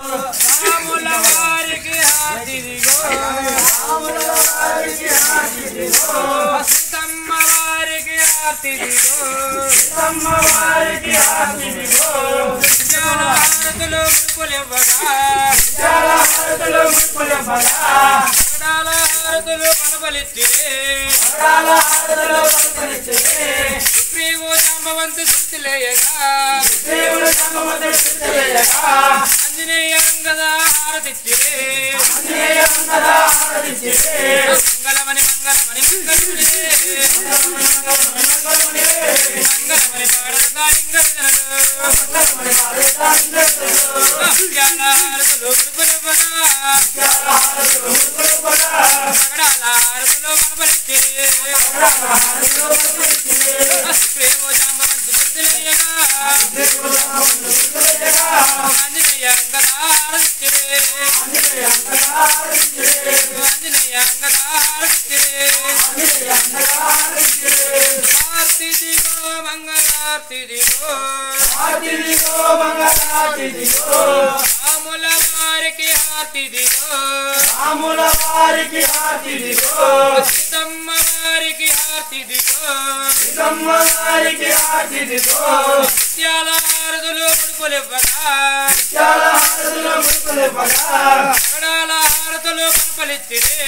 రాముల వారికి హారతిదిగో సీతమ్మ వారికి హారతిదిగో హారతులు ముడుపులివ్వగా హారతులు పనబలిచ్చిరే సుగ్రీవు జాంబవంతు శృతిలేయగా ఆంజనేయ అంగద హారతిచ్చిరే మంగళమణి మంగళమణి మంగళమణి హారతులు హారతులు కనబలిచ్చిరే సుగ్రీవు జాంబవంతు శృతిలేయగా ఆంజనేయ అంగద హారతిచ్చిరే ఆంజనేయ అంగద హారతిచ్చిరే హారతిదిగో మంగళార్తిదిగో రాముల వారికి హారతిదిగో సీతమ్మ వారికి హారతిదిగో ముత్యాల హారతులు ముడుపులివ్వగా పగడాల హారతులు కనపలిచ్చిరే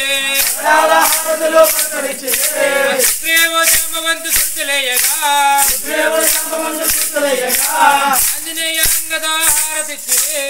సుగ్రీవు జాంబవంతు శృతిలేయగా ఆంజనేయ అంగద హారతిచ్చిరే